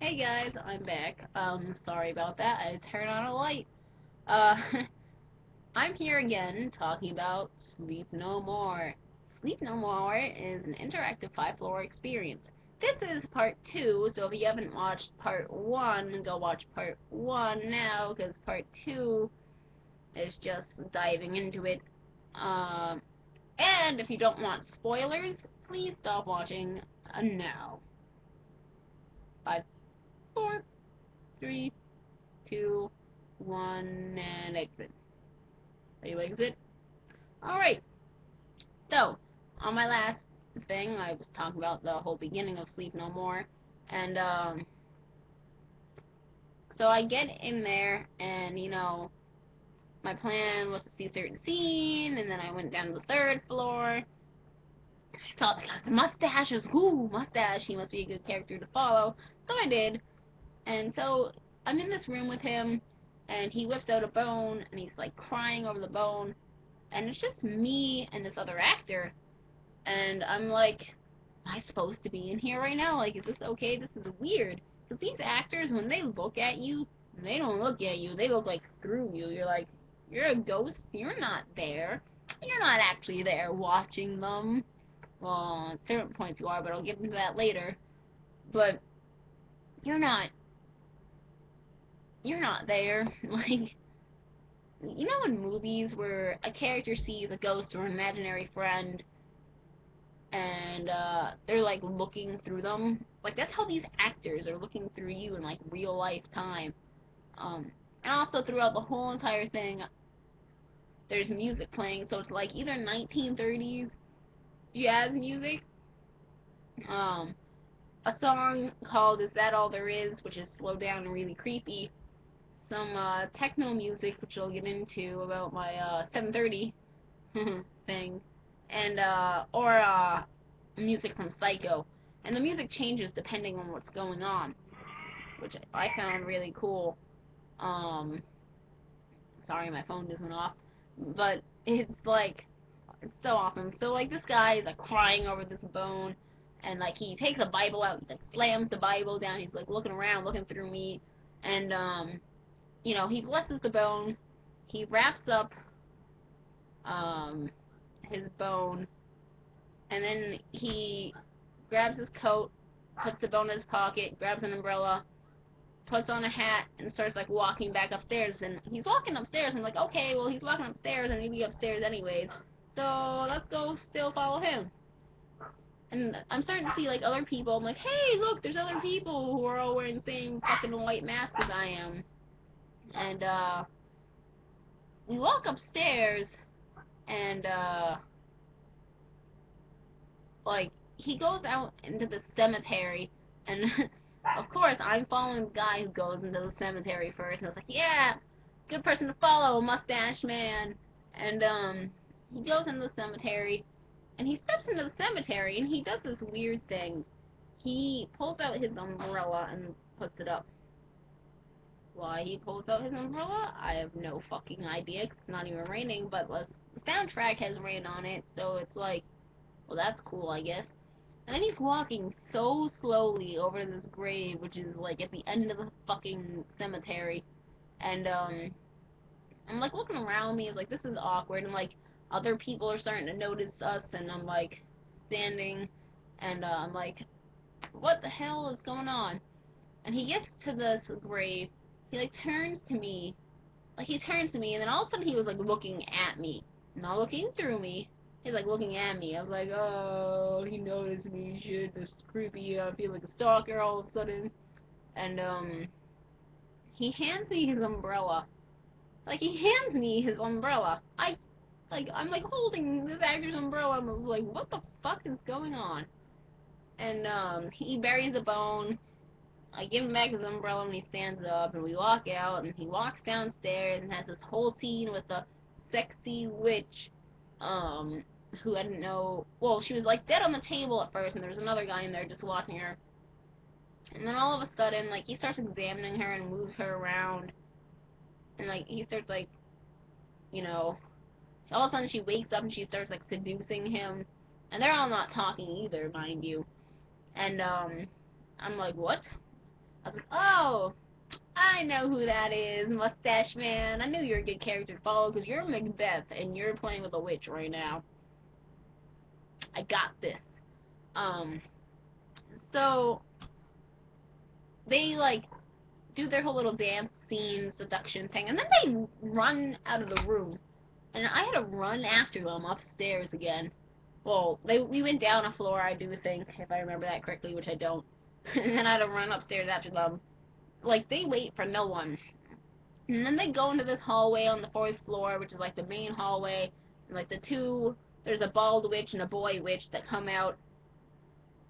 Hey guys, I'm back. Sorry about that. I turned on a light. Uh, I'm here again talking about Sleep No More. Sleep No More is an interactive five-floor experience. This is part two, so if you haven't watched part one, go watch part one now, because part two is just diving into it. Um, and if you don't want spoilers, please stop watching now. 5, 4, 3, 2, 1, and exit. Ready to exit? Alright, so, on my last thing, I was talking about the whole beginning of Sleep No More, and, so I get in there, and, my plan was to see a certain scene, and then I went down to the third floor. I saw the guy with the mustaches. Ooh, mustache, he must be a good character to follow. So I did, and so I'm in this room with him, and he whips out a bone, and he's like crying over the bone, and it's just me and this other actor, and I'm like, am I supposed to be in here right now? Like, is this okay? This is weird. Because these actors, when they look at you, they don't look at you. They look like through you. You're like, you're a ghost. You're not there. You're not actually there watching them. Well, at certain points you are, but I'll get into that later. But you're not. You're not there. Like, you know in movies where a character sees a ghost or an imaginary friend and they're like looking through them. Like that's how these actors are looking through you in like real life time. And also throughout the whole entire thing, there's music playing, so it's like either 1930s jazz music, um, a song called "Is That All There Is," which is slowed down and really creepy, some techno music, which I'll get into about my 7:30 thing, and or music from Psycho. And the music changes depending on what's going on, which I found really cool. Um, Sorry, my phone just went off, but it's so awesome. So like this guy is like crying over this bone, and like he takes a Bible out, he like slams the Bible down. He's like looking around, looking through me, and he blesses the bone. He wraps up um his bone, and then he grabs his coat, puts the bone in his pocket, grabs an umbrella, puts on a hat, and starts like walking back upstairs. And he's walking upstairs, and like, okay, well he's walking upstairs, and he'd be upstairs anyways. So let's go still follow him. And I'm starting to see like other people. I'm like, hey, look, there's other people who are all wearing the same fucking white mask as I am. And we walk upstairs, and like he goes out into the cemetery, and of course I'm following the guy who goes into the cemetery first, and I was like, yeah, good person to follow, mustache man. And he goes into the cemetery, and he steps into the cemetery, and he does this weird thing. He pulls out his umbrella and puts it up. Why he pulls out his umbrella, I have no fucking idea, 'cause it's not even raining, but the soundtrack has rain on it, so it's like, well, that's cool, I guess. And then he's walking so slowly over this grave, which is like at the end of the fucking cemetery. And I'm like looking around me, like this is awkward, and like other people are starting to notice us, and I'm like standing, and I'm like, what the hell is going on? And he gets to this grave, he like turns to me, and then all of a sudden he was like looking at me, not looking through me. He's like looking at me. I was like, oh, he noticed me. Shit, this is creepy. I feel like a stalker all of a sudden. And he hands me his umbrella. Like he hands me his umbrella. I'm like holding this actor's umbrella. And I was like, what the fuck is going on? And he buries a bone. I give him back his umbrella and he stands up, and we walk out, and he walks downstairs and has this whole scene with the sexy witch, um, who I didn't know, well, she was like dead on the table at first, and there was another guy in there just watching her, and then all of a sudden, like, he starts examining her and moves her around, and like, he starts like, you know, all of a sudden she wakes up and she starts like seducing him, and they're all not talking either, mind you, and I'm like, what? I was like, oh, I know who that is, Mustache Man. I knew you were a good character to follow because you're Macbeth and you're playing with a witch right now. I got this. Um, so they like do their whole little dance scene, seduction thing, and then they run out of the room. And I had to run after them upstairs again. Well, we went down a floor, I do think, if I remember that correctly, which I don't. And then I had to run upstairs after them. Like, they wait for no one. And then they go into this hallway on the 4th floor, which is like the main hallway. And like there's a bald witch and a boy witch that come out.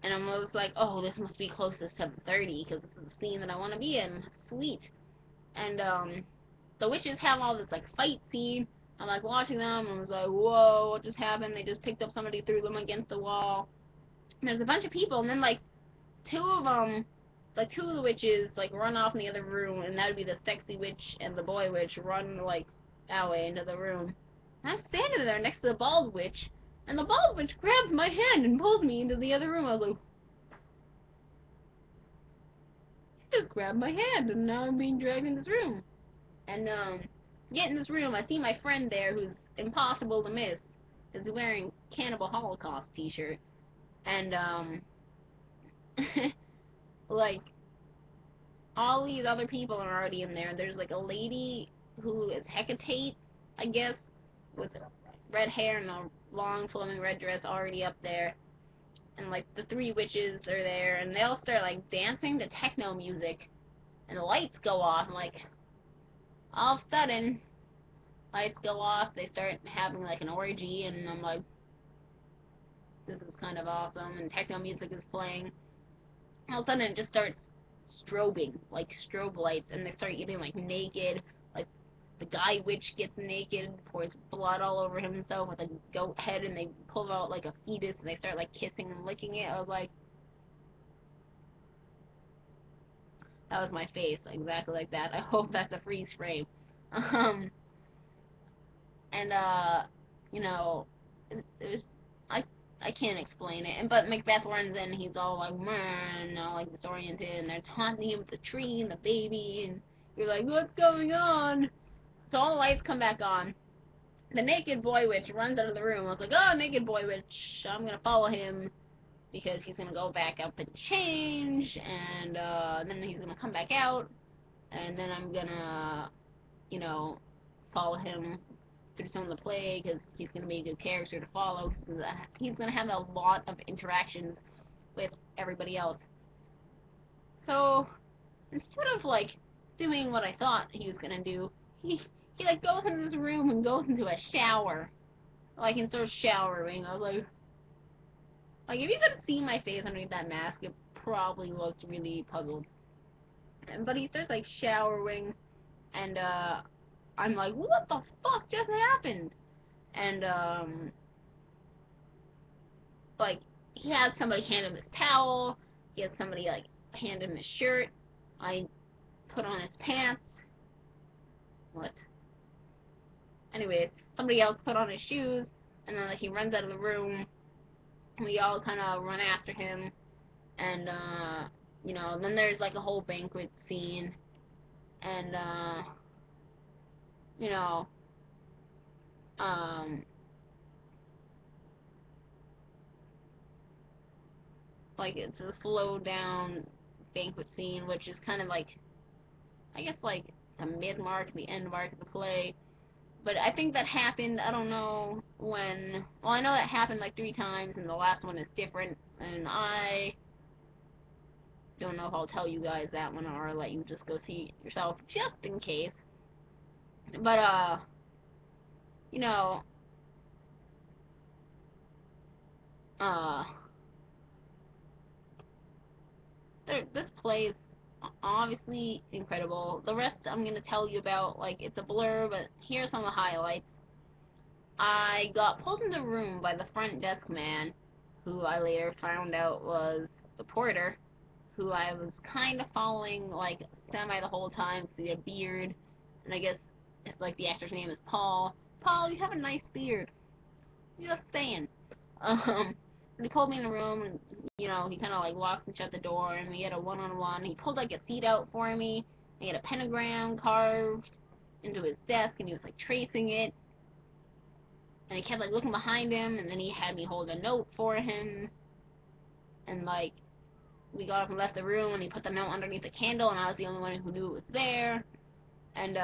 And I'm always like, oh, this must be close to 7:30 because this is the scene that I want to be in. Sweet. And the witches have all this like fight scene. I'm like watching them and I was like, whoa, what just happened? They just picked up somebody, threw them against the wall. And there's a bunch of people, and then like two of them, like two of the witches like run off in the other room, and that would be the sexy witch and the boy witch run like that way into the room. And I'm standing there next to the bald witch, and the bald witch grabs my hand and pulls me into the other room. I was like, she just grabbed my hand, and now I'm being dragged in this room. And get in this room, I see my friend there who's impossible to miss. Is wearing Cannibal Holocaust t-shirt. And like all these other people are already in there. There's like a lady who is Hecate, I guess, with red hair and a long flowing red dress already up there. And like the three witches are there, and they all start like dancing to techno music, and the lights go off, and like all of a sudden lights go off, they start having like an orgy, and I'm like, this is kind of awesome, and techno music is playing. All of a sudden it just starts strobing, like strobe lights, and they start getting like naked, like the guy witch gets naked, pours blood all over himself with a goat head, and they pull out like a fetus, and they start like kissing and licking it. I was like, that was my face, exactly like that. I hope that's a freeze frame. Um, and you know, it was I can't explain it. But Macbeth runs in, he's all like, man, all like disoriented, and they're taunting him with the tree and the baby, and you're like, what's going on? So all the lights come back on. The naked boy witch runs out of the room. I was like, oh, naked boy witch, I'm gonna follow him because he's gonna go back up and change, and then he's gonna come back out, and then I'm gonna, you know, follow him through some of the play because he's going to be a good character to follow. He's going to have a lot of interactions with everybody else. So instead of like doing what I thought he was going to do, he like goes into this room and goes into a shower, like and starts showering. I was like if you could see my face underneath that mask, it probably looked really puzzled. But he starts like showering, and I'm like, what the fuck just happened? And like he had somebody hand him his towel, he had somebody like hand him his shirt, I put on his pants. What? Anyways, somebody else put on his shoes, and then like he runs out of the room, and we all kind of run after him, and you know, then there's like a whole banquet scene, and you know, um, like it's a slow down banquet scene, which is kind of like, I guess like the mid mark, the end mark of the play. But I think that happened, I don't know when, well I know that happened like 3 times and the last one is different, and I don't know if I'll tell you guys that one or I'll let you just go see it yourself just in case. But you know, uh this play is obviously incredible. The rest I'm gonna tell you about, like it's a blur, but here's some of the highlights. I got pulled in the room by the front desk man, who I later found out was the porter, who I was kind of following like semi the whole time because he had a beard, and I guess like the actor's name is Paul. Paul, you have a nice beard. Just saying. He pulled me in the room and you know, he kind of like locked and shut the door, and we had a one-on-one. He pulled like a seat out for me. He had a pentagram carved into his desk, and he was like tracing it. And he kept like looking behind him, and then he had me hold a note for him. And like, we got up and left the room, and he put the note underneath the candle, and I was the only one who knew it was there. And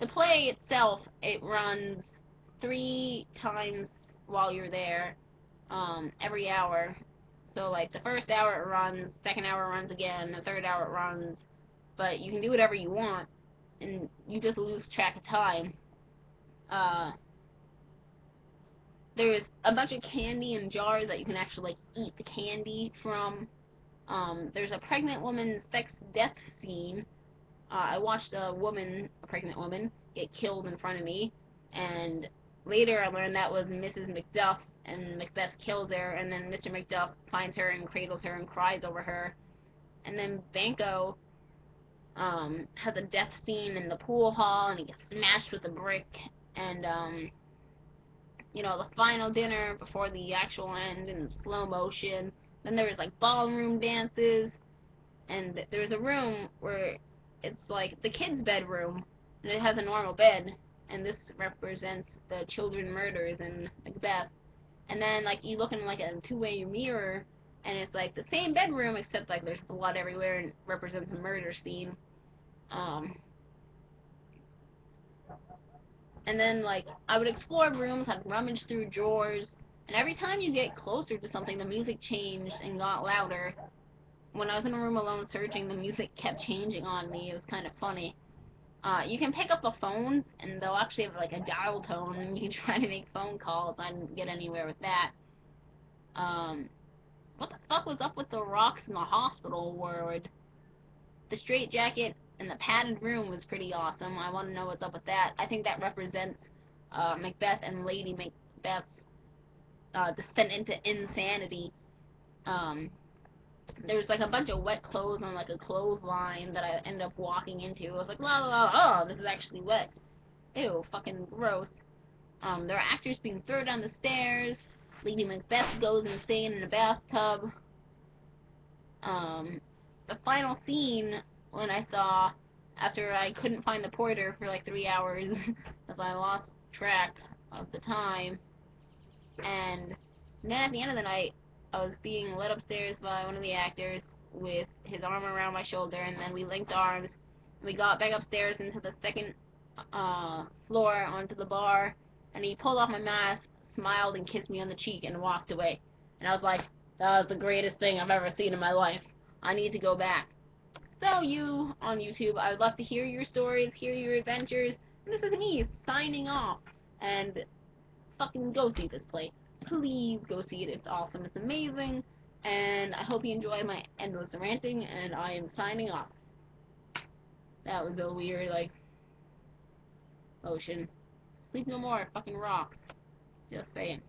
the play itself, it runs 3 times while you're there, every hour. So like the first hour it runs, second hour it runs again, the third hour it runs, but you can do whatever you want, and you just lose track of time. There's a bunch of candy in jars that you can actually like eat the candy from. There's a pregnant woman's sex death scene. I watched a pregnant woman, get killed in front of me, and later I learned that was Mrs. Macduff, and Macbeth kills her, and then Mr. Macduff finds her and cradles her and cries over her. And then Banco has a death scene in the pool hall, and he gets smashed with a brick, and you know, the final dinner before the actual end in slow motion. Then there was like ballroom dances, and there's a room where it's like the kids' bedroom, and it has a normal bed, and this represents the children murders in Macbeth. And then like you look in like a two-way mirror, and it's like the same bedroom except like there's blood everywhere and represents a murder scene. And then like I would explore rooms, I'd rummage through drawers, and every time you get closer to something, the music changed and got louder. When I was in a room alone searching, the music kept changing on me. It was kind of funny. You can pick up the phones, and they'll actually have like a dial tone, and you can try to make phone calls. I didn't get anywhere with that. What the fuck was up with the rocks in the hospital ward? The straitjacket and the padded room was pretty awesome. I want to know what's up with that. I think that represents Macbeth and Lady Macbeth's descent into insanity. There was like a bunch of wet clothes on like a clothesline that I ended up walking into. I was like, la la la, oh, this is actually wet. Ew, fucking gross. There are actors being thrown down the stairs. Lady Macbeth goes insane in a bathtub. The final scene when I saw, after I couldn't find the porter for like 3 hours, as I lost track of the time, and then at the end of the night, I was being led upstairs by one of the actors with his arm around my shoulder, and then we linked arms. We got back upstairs into the second floor onto the bar, and he pulled off my mask, smiled, and kissed me on the cheek, and walked away. And I was like, that was the greatest thing I've ever seen in my life. I need to go back. So you, on YouTube, I would love to hear your stories, hear your adventures, and this is me, signing off. And fucking go see this play. Please go see it. It's awesome. It's amazing. And I hope you enjoyed my endless ranting, and I am signing off. That was a weird, like, motion. Sleep no more. Fucking rocks. Just saying.